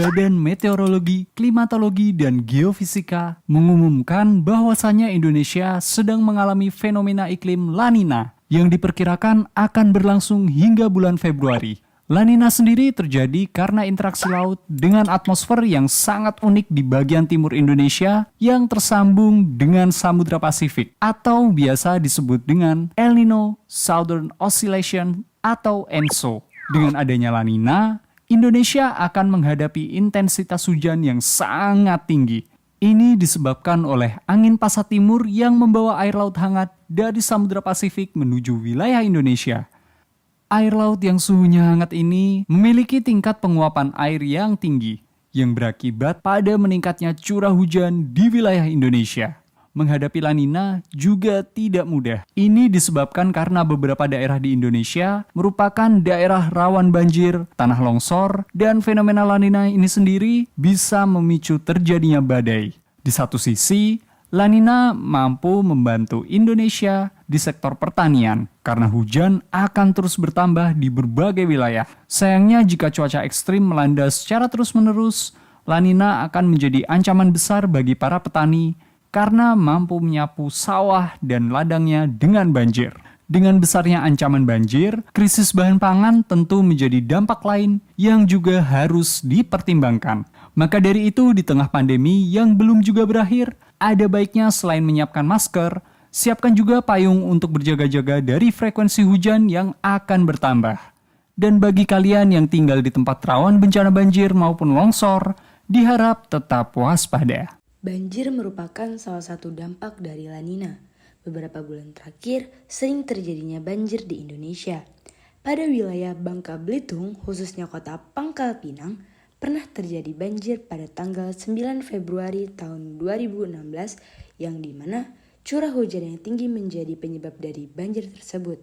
Badan Meteorologi, Klimatologi, dan Geofisika mengumumkan bahwasannya Indonesia sedang mengalami fenomena iklim La Nina yang diperkirakan akan berlangsung hingga bulan Februari. La Nina sendiri terjadi karena interaksi laut dengan atmosfer yang sangat unik di bagian timur Indonesia yang tersambung dengan Samudra Pasifik atau biasa disebut dengan El Nino Southern Oscillation atau ENSO. Dengan adanya La Nina, Indonesia akan menghadapi intensitas hujan yang sangat tinggi. Ini disebabkan oleh angin pasat timur yang membawa air laut hangat dari Samudra Pasifik menuju wilayah Indonesia. Air laut yang suhunya hangat ini memiliki tingkat penguapan air yang tinggi, yang berakibat pada meningkatnya curah hujan di wilayah Indonesia. Menghadapi La Nina juga tidak mudah. Ini disebabkan karena beberapa daerah di Indonesia merupakan daerah rawan banjir, tanah longsor, dan fenomena La Nina ini sendiri bisa memicu terjadinya badai. Di satu sisi, La Nina mampu membantu Indonesia di sektor pertanian karena hujan akan terus bertambah di berbagai wilayah. Sayangnya jika cuaca ekstrim melanda secara terus-menerus, La Nina akan menjadi ancaman besar bagi para petani karena mampu menyapu sawah dan ladangnya dengan banjir. Dengan besarnya ancaman banjir, krisis bahan pangan tentu menjadi dampak lain yang juga harus dipertimbangkan. Maka dari itu, di tengah pandemi yang belum juga berakhir, ada baiknya selain menyiapkan masker, siapkan juga payung untuk berjaga-jaga dari frekuensi hujan yang akan bertambah. Dan bagi kalian yang tinggal di tempat rawan bencana banjir maupun longsor, diharap tetap waspada. Banjir merupakan salah satu dampak dari La Nina. Beberapa bulan terakhir sering terjadinya banjir di Indonesia. Pada wilayah Bangka Belitung, khususnya kota Pangkal Pinang, pernah terjadi banjir pada tanggal 9 Februari tahun 2016 yang dimana curah hujan yang tinggi menjadi penyebab dari banjir tersebut.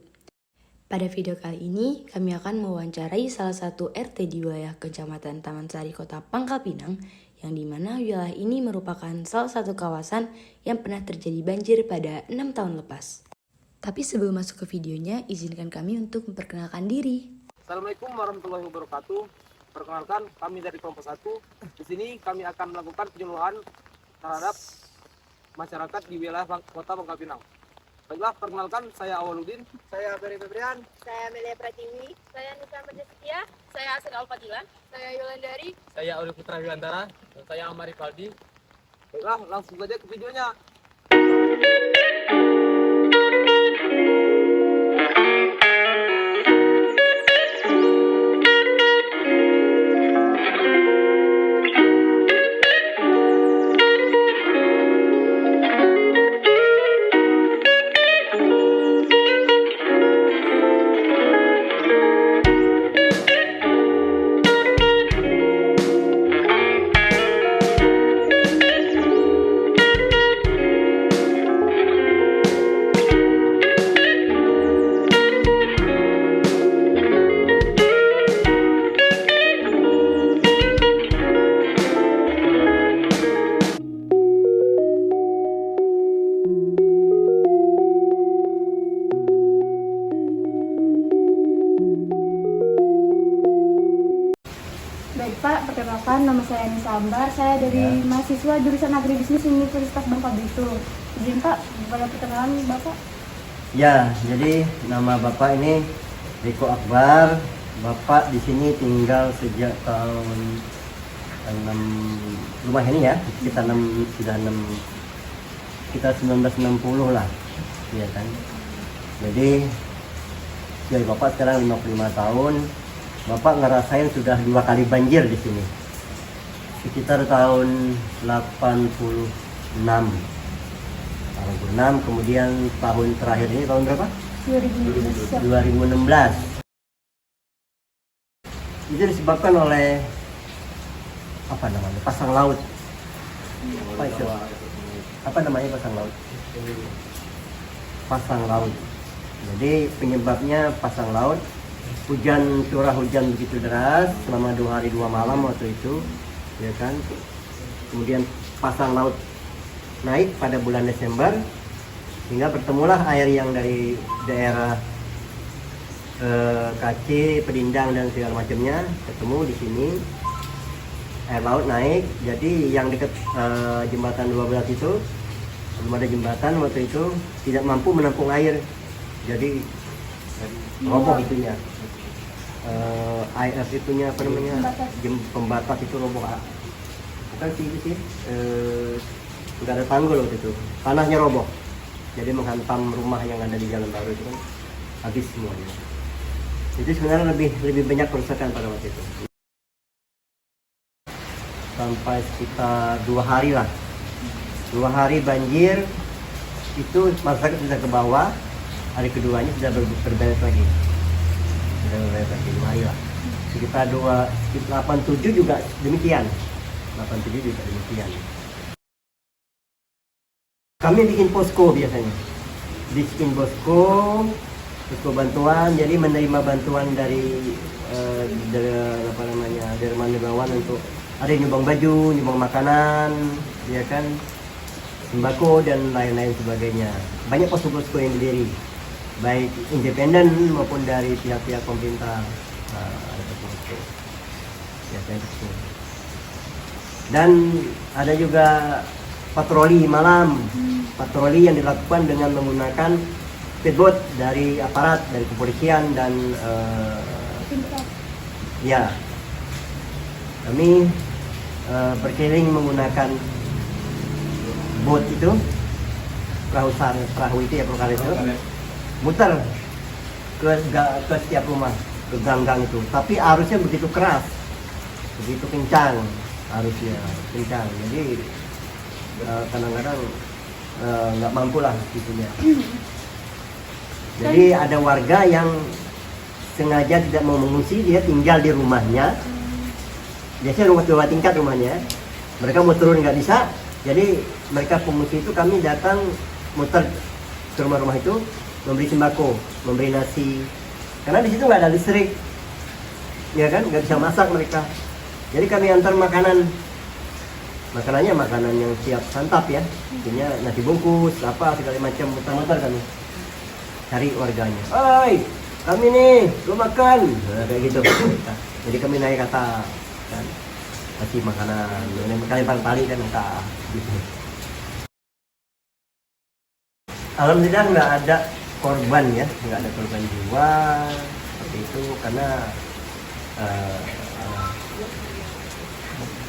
Pada video kali ini, kami akan mewawancarai salah satu RT di wilayah Kecamatan Taman Sari, Kota Pangkal Pinang, yang dimana wilayah ini merupakan salah satu kawasan yang pernah terjadi banjir pada 6 tahun lepas. Tapi sebelum masuk ke videonya, izinkan kami untuk memperkenalkan diri. Assalamualaikum warahmatullahi wabarakatuh. Perkenalkan, kami dari kelompok 1. Di sini kami akan melakukan penyuluhan terhadap masyarakat di wilayah Kota Pangkal Pinang. Baiklah, perkenalkan, saya Awaludin. Saya Ferry Febrian. Saya Amelia Pratiwi. Saya Nisa Setia. Saya Asri Alfadilan. Saya Yolandari. Saya Oli Putra Wiwantara. Dan saya Amari Faldi. Baiklah, langsung saja ke videonya. Baik Pak, perkenalkan nama saya Nisa Ambar. Saya dari mahasiswa jurusan Agribisnis Universitas Bangka Belitung. Izin Pak, boleh perkenalan Bapak? Ya, jadi nama Bapak ini Riko Akbar. Bapak di sini tinggal sejak tahun 6 rumah ini ya. Kita 1960 lah. Iya kan. Jadi Bapak sekarang 55 tahun. Bapak ngerasain sudah 2 kali banjir di sini. Sekitar tahun 86, kemudian tahun terakhir ini tahun berapa? 2016. Itu disebabkan oleh apa namanya? Pasang laut. Apa namanya pasang laut? Pasang laut. Jadi penyebabnya pasang laut. Curah hujan begitu deras selama 2 hari 2 malam waktu itu, ya kan. Kemudian pasang laut naik pada bulan Desember, hingga bertemulah air yang dari daerah KC, Pedindang dan segala macamnya ketemu di sini. air laut naik. Jadi yang dekat jembatan 12 itu belum ada jembatan waktu itu, tidak mampu menampung air. Jadi roboh itunya. IF itunya apa namanya? Pembatas itu roboh. Bukan sih, nggak ada tanggul waktu itu. Tanahnya roboh. Jadi menghantam rumah yang ada di Jalan Baru itu kan habis semuanya. Itu sebenarnya lebih banyak kerusakan pada waktu itu. Sampai sekitar 2 hari lah. 2 hari banjir, itu masyarakat sudah ke bawah. Hari keduanya sudah berberes lagi. Sudah berberes lagi 2 hari lah. Sekitar 87 juga demikian. 87 juga demikian. Kami bikin posko biasanya. Bikin posko bantuan, jadi menerima bantuan dari dermawan dermawan untuk ada yang nyumbang baju, nyumbang makanan, ya kan, sembako dan lain-lain sebagainya. Banyak posko-posko yang berdiri, baik independen maupun dari pihak-pihak pemerintah. Ada posko, biasanya itu. Dan ada juga patroli malam, patroli yang dilakukan dengan menggunakan speedboat dari aparat, dari kepolisian dan ya, kami berkeliling menggunakan boat itu, perahu itu ya, perahu itu, muter ke setiap rumah, ke gang-gang itu. Tapi arusnya begitu keras, begitu kencang, arusnya kencang. Jadi kadang-kadang nggak mampu lah gitunya. Jadi ada warga yang sengaja tidak mau mengungsi, dia tinggal di rumahnya. Biasanya rumah 2 tingkat rumahnya. Mereka mau turun nggak bisa, jadi mereka pengungsi itu kami datang muter ke rumah-rumah itu, memberi sembako, memberi nasi. Karena di situ nggak ada listrik, ya kan, nggak bisa masak mereka. Jadi kami antar makanannya makanan yang siap santap ya, artinya nasi bungkus, apa segala macam, muter-muter kami cari warganya. Oi, kami nih, lu makan, nah, kayak gitu. Jadi kami naik ke atas, kan, kasih makanan, kalian tali dan minta. Gitu. Alhamdulillah nggak ada korban ya, nggak ada korban jiwa seperti itu, karena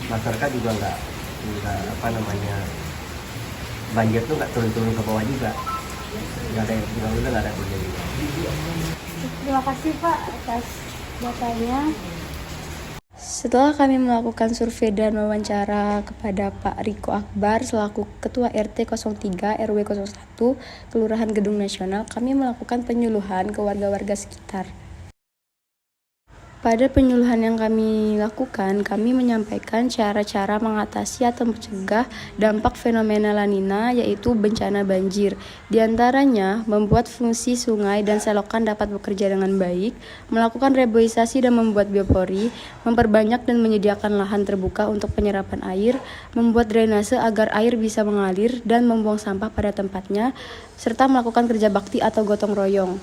masyarakat juga nggak apa namanya, banjir tuh nggak turun-turun ke bawah juga, nggak ada yang nggak ada korban jiwa. Terima kasih Pak atas datanya. Setelah kami melakukan survei dan wawancara kepada Pak Riko Akbar selaku Ketua RT 03 RW 01 Kelurahan Gedung Nasional, kami melakukan penyuluhan ke warga-warga sekitar. Pada penyuluhan yang kami lakukan, kami menyampaikan cara-cara mengatasi atau mencegah dampak fenomena La Nina, yaitu bencana banjir. Di antaranya, membuat fungsi sungai dan selokan dapat bekerja dengan baik, melakukan reboisasi dan membuat biopori, memperbanyak dan menyediakan lahan terbuka untuk penyerapan air, membuat drainase agar air bisa mengalir dan membuang sampah pada tempatnya, serta melakukan kerja bakti atau gotong royong.